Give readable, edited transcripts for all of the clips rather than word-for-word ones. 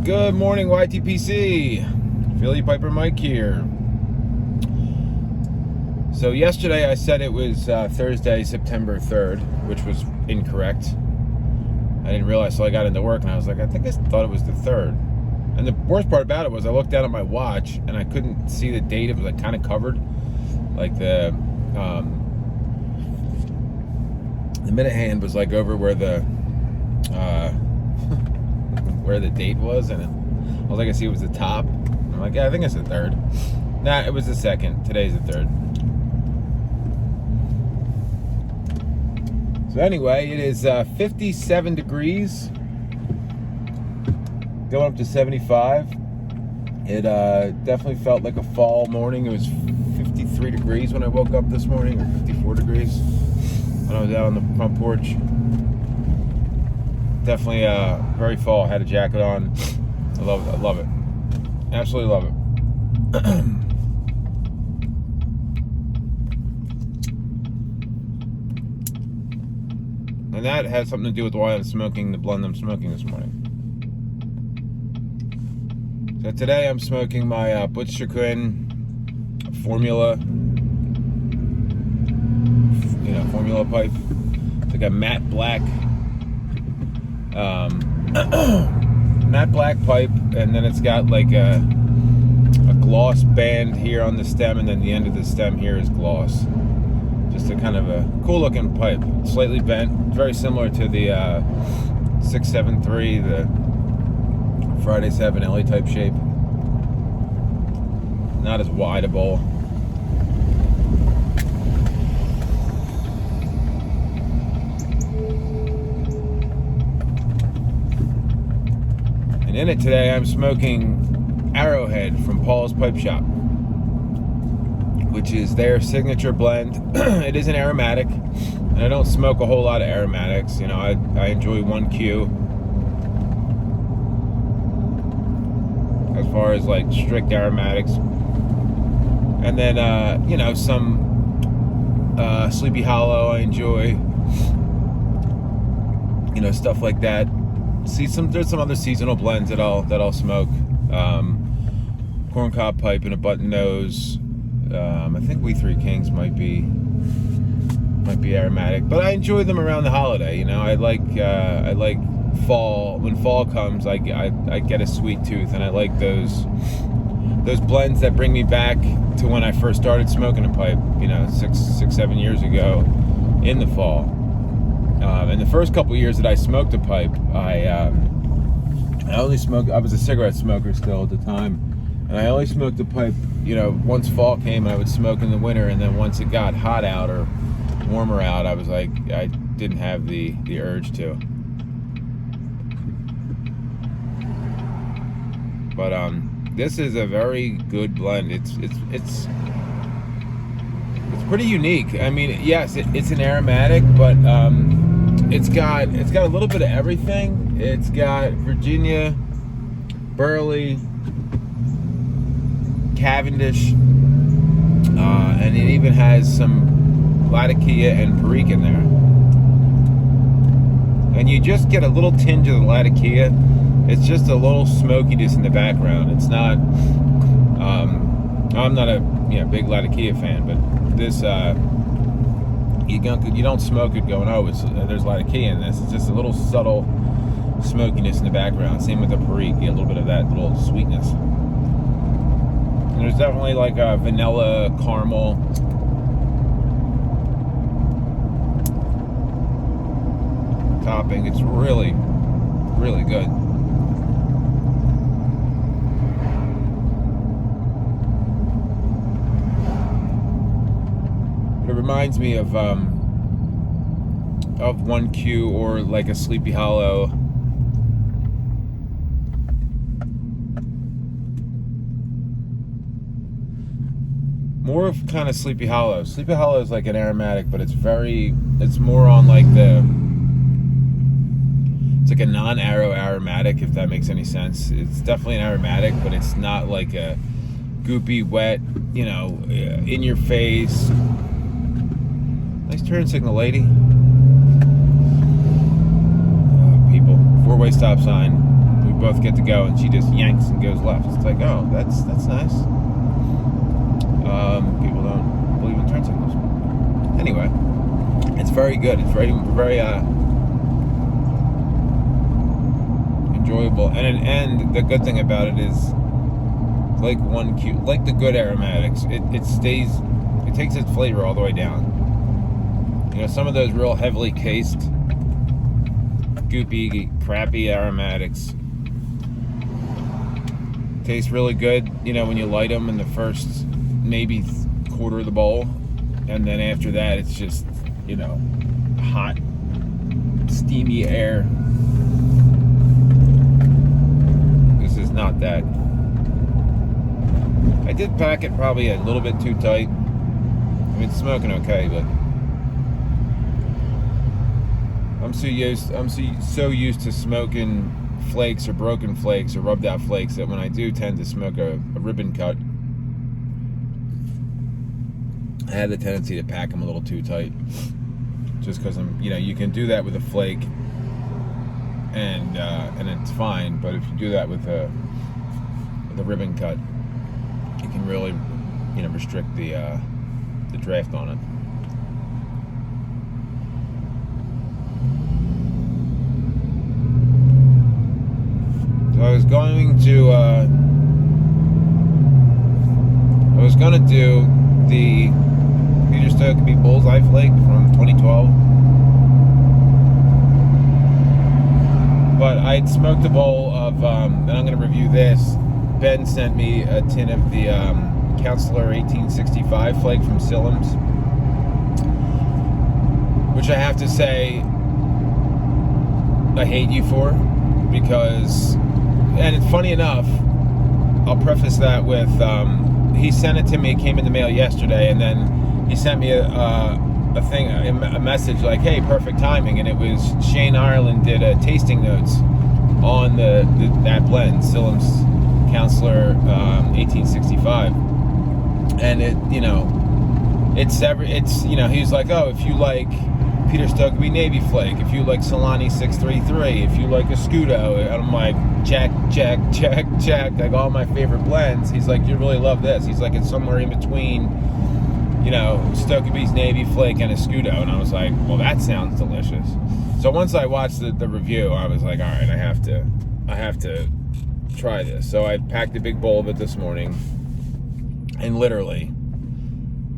Good morning, YTPC. Philly Piper Mike here. So yesterday I said it was Thursday, September 3rd, which was incorrect. I didn't realize till I got into work and I was like, I think I thought it was the 3rd. And the worst part about it was I looked down at my watch and I couldn't see the date. It was like kind of covered. Like the minute hand was like over where the where the date was, and I was like, I see it was the top. I'm like, yeah, I think it's the 3rd. Nah, it was the 2nd. Today's the 3rd. So anyway, it is 57 degrees, going up to 75. It definitely felt like a fall morning. It was 53 degrees when I woke up this morning, or 54 degrees when I was out on the front porch. Definitely very fall. Had a jacket on. I love it. I love it. Absolutely love it. And that has something to do with why I'm smoking the blend I'm smoking this morning. So today I'm smoking my Butch-Quinn formula, formula pipe. It's like a matte black matte black pipe, and then it's got like a gloss band here on the stem, and then the end of the stem here is gloss. Just a kind of a cool looking pipe, slightly bent, very similar to the 673, the Friday 7 LA type shape. Not as wide a bowl. And in it today, I'm smoking Arrowhead from Paul's Pipe Shop, which is their signature blend. It is an aromatic, and I don't smoke a whole lot of aromatics. You know, I enjoy 1Q. As far as like strict aromatics. And then, some Sleepy Hollow I enjoy. Stuff like that. There's some other seasonal blends that I'll smoke. Corncob pipe and a button nose. I think We Three Kings might be aromatic, but I enjoy them around the holiday. I like fall. When fall comes, I get a sweet tooth, and I like those blends that bring me back to when I first started smoking a pipe. 6-7 years ago in the fall. And the first couple years that I smoked a pipe, I only smoked. I was a cigarette smoker still at the time, and I only smoked a pipe. Once fall came, I would smoke in the winter, and then once it got hot out or warmer out, I was like, I didn't have the urge to. But this is a very good blend. It's pretty unique. I mean, yes, it's an aromatic, but it's got a little bit of everything. It's got Virginia, Burley, Cavendish, and it even has some Latakia and Perique in there. And you just get a little tinge of the Latakia. It's just a little smokiness in the background. It's not. I'm not a big Latakia fan, but this you don't smoke it going, oh, there's Latakia in this. It's just a little subtle smokiness in the background. Same with the Perique. You get a little bit of that little sweetness. And there's definitely like a vanilla caramel. Topping. It's really, really good. It reminds me of 1Q or like a Sleepy Hollow. More of kind of Sleepy Hollow. Sleepy Hollow is like an aromatic, but it's more on like it's like a non-arrow aromatic, if that makes any sense. It's definitely an aromatic, but it's not like a goopy, wet, in your face. Nice turn signal, lady. People. Four-way stop sign. We both get to go, and she just yanks and goes left. It's like, oh, that's nice. People don't believe in turntables. Anyway, it's very good. It's very enjoyable, and the good thing about it is, like like the good aromatics, it takes its flavor all the way down. You know, some of those real heavily cased, goopy, crappy aromatics taste really good, you know, when you light them in the first maybe quarter of the bowl, and then after that it's just, you know, hot, steamy air. This is not that. I did pack it probably a little bit too tight. I mean, it's smoking okay, but I'm so used to smoking flakes or broken flakes or rubbed out flakes that when I do tend to smoke a ribbon cut, I have the tendency to pack them a little too tight, just because you can do that with a flake and it's fine, but if you do that with a ribbon cut, you can really, restrict the draft on it. So I was going to do the Peter Stokeby Bullseye Flake from 2012, but I'd smoked a bowl of, and I'm going to review this. Ben sent me a tin of the Counselor 1865 Flake from Sillam's, which I have to say I hate you for, because, and it's funny enough, I'll preface that with, he sent it to me, it came in the mail yesterday, and then he sent me a message like, hey, perfect timing, and it was Shane Ireland did a tasting notes on that blend, Sillam's Counselor 1865, and he was like, oh, if you like Peter Stokeby Navy Flake, if you like Solani 633, if you like a Scudo, and I'm like, check, like all my favorite blends. He's like, you really love this. He's like, it's somewhere in between, Stokeby's Navy Flake and a Scudo, and I was like, well, that sounds delicious. So once I watched the review, I was like, all right, I have to try this. So I packed a big bowl of it this morning, and literally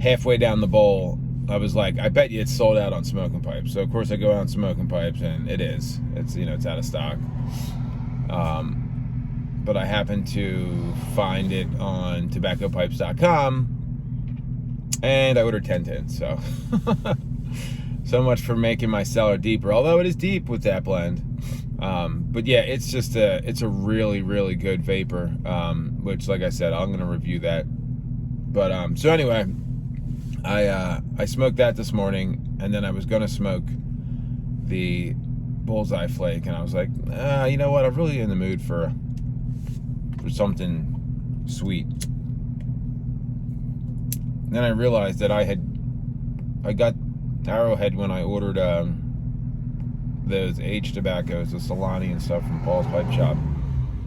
halfway down the bowl, I was like, I bet you it's sold out on Smoking Pipes. So of course I go out on Smoking Pipes, and it is. It's it's out of stock. But I happened to find it on tobaccopipes.com, and I ordered 10 tins. So so much for making my cellar deeper, although it is deep with that blend. But yeah, it's a really, really good vapor, which, like I said, I'm going to review that. But so anyway, I smoked that this morning, and then I was going to smoke the Bullseye Flake, and I was like, you know what, I'm really in the mood for something sweet. And then I realized that I got Arrowhead when I ordered those aged tobaccos, the Solani and stuff from Paul's Pipe Shop,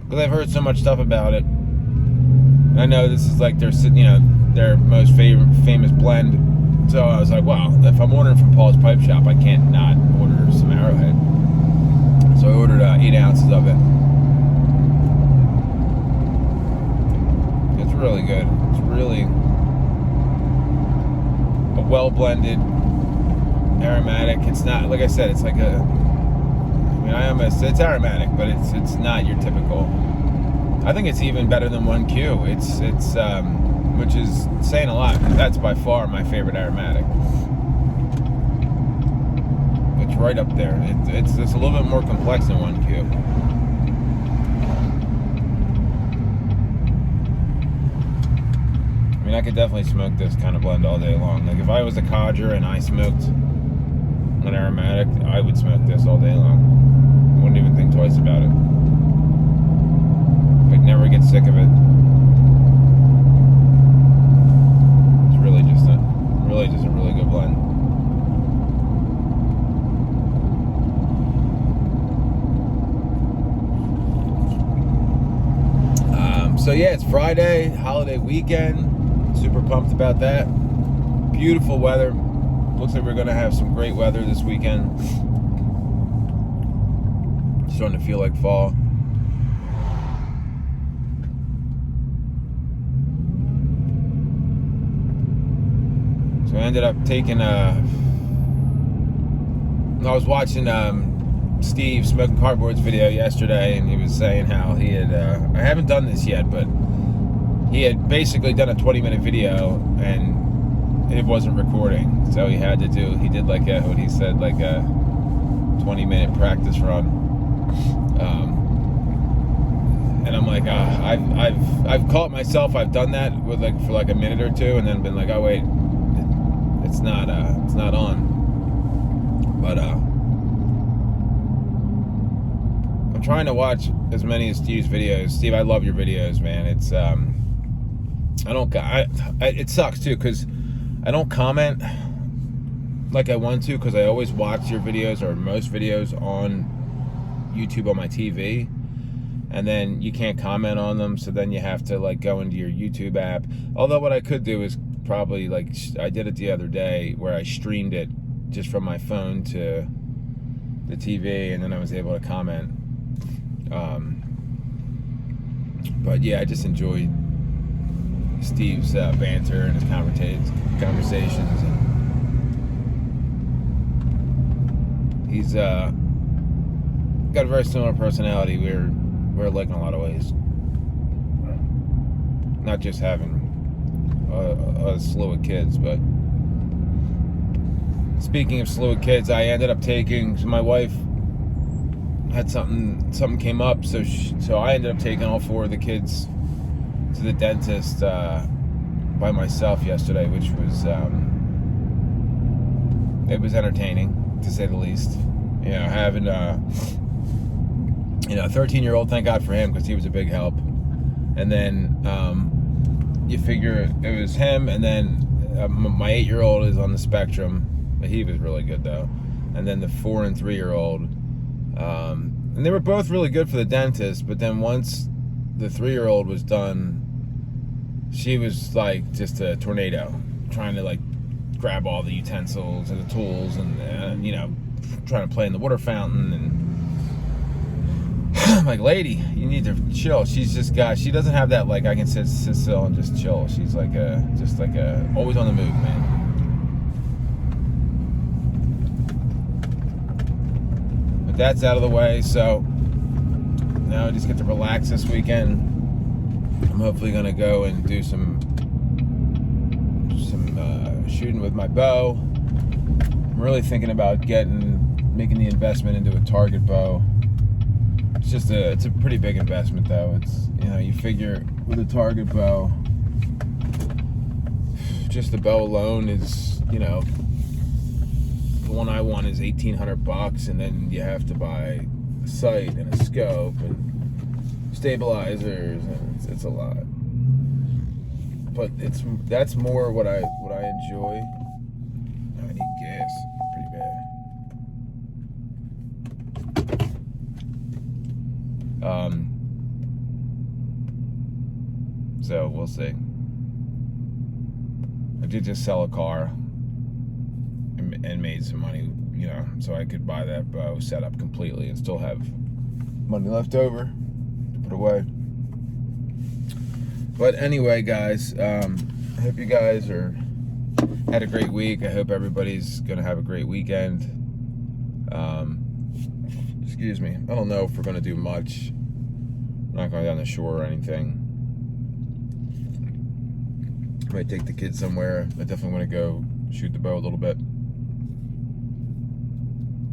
because I've heard so much stuff about it. And I know this is like their most famous blend. So I was like, wow, if I'm ordering from Paul's Pipe Shop, I can't not order some Arrowhead. So I ordered 8 ounces of it. It's really good. It's really a well-blended aromatic. It's not, like I said, it's like it's aromatic, but it's not your typical. I think it's even better than 1Q. It's which is saying a lot, because that's by far my favorite aromatic. It's right up there. It's a little bit more complex than 1Q. I mean, I could definitely smoke this kind of blend all day long. Like if I was a codger and I smoked an aromatic, I would smoke this all day long. Wouldn't even think twice about it. I'd never get sick of it. It's really just a really good blend. yeah, it's Friday, holiday weekend. Super pumped about that. Beautiful weather. Looks like we're going to have some great weather this weekend. Starting to feel like fall. So I ended up taking I was watching Steve Smoking Cardboard's video yesterday, and he was saying how he had I haven't done this yet, but he had basically done a 20-minute video and it wasn't recording, so he did like a, what he said, like a 20-minute practice run. And I'm like, I've caught myself, I've done that with for like a minute or two, and then been like, oh wait, it's not on. But I'm trying to watch as many of Steve's videos. Steve, I love your videos, man. It's it sucks too, because I don't comment like I want to, because I always watch your videos, or most videos, on YouTube on my TV, and then you can't comment on them, so then you have to like go into your YouTube app. Although what I could do is probably, like I did it the other day, where I streamed it just from my phone to the TV, and then I was able to comment. But yeah, I just enjoyed Steve's banter and his conversations, and he's got a very similar personality. We're alike in a lot of ways, not just having a slew of kids. But speaking of slew of kids, I ended up taking, so my wife had something came up, so I ended up taking all 4 of the kids to the dentist by myself yesterday, which was it was entertaining, to say the least. You know, having a 13-year-old, thank God for him, because he was a big help. And then you figure it was him, and then my 8-year-old is on the spectrum, but he was really good though. And then the 4 and 3-year-old, and they were both really good for the dentist. But then once the 3-year-old was done, she was like just a tornado, trying to like grab all the utensils and the tools, and trying to play in the water fountain. And I'm like, lady, you need to chill. She doesn't have that, like, I can sit still and just chill. She's like always on the move, man. But that's out of the way, so now I just get to relax this weekend. I'm hopefully gonna go and do some shooting with my bow. I'm really thinking about making the investment into a target bow. It's a pretty big investment though. It's, you figure with a target bow, just the bow alone is, the one I want is $1,800, and then you have to buy a sight and a scope and stabilizers, and it's a lot. But that's more what I enjoy. I need gas pretty bad. So we'll see. I did just sell a car and made some money, so I could buy that bow set up completely and still have money left over to put away. But anyway, guys, I hope you guys had a great week. I hope everybody's gonna have a great weekend. Excuse me. I don't know if we're gonna do much. I'm not going down the shore or anything. I might take the kids somewhere. I definitely want to go shoot the bow a little bit.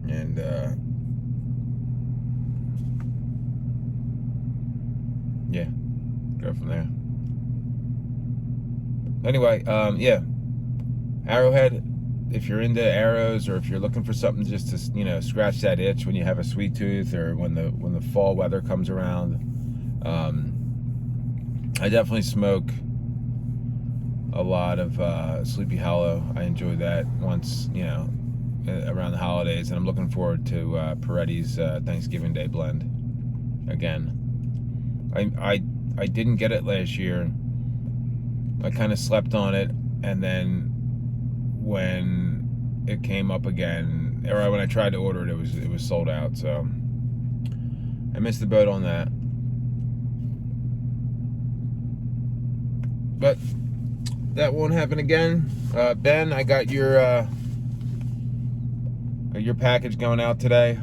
And yeah, go from there. Anyway, yeah, Arrowhead, if you're into arrows, or if you're looking for something just to scratch that itch when you have a sweet tooth, or when the fall weather comes around, I definitely smoke a lot of Sleepy Hollow. I enjoy that once around the holidays, and I'm looking forward to Peretti's Thanksgiving Day blend again. I didn't get it last year. I kind of slept on it, and then when it came up again, or when I tried to order it, it was sold out. So I missed the boat on that. But that won't happen again. Ben, I got your package going out today.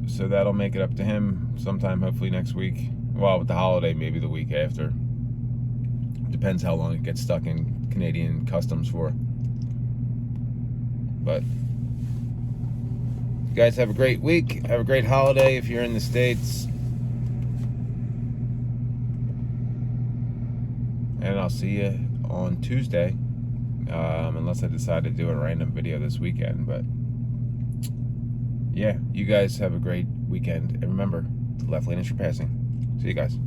So that'll make it up to him sometime, hopefully next week. Well, with the holiday, maybe the week after. Depends how long it gets stuck in Canadian customs for. But you guys have a great week. Have a great holiday if you're in the States. And I'll see you on Tuesday. Unless I decide to do a random video this weekend. But yeah, you guys have a great weekend. And remember, the left lane is for passing. See you guys.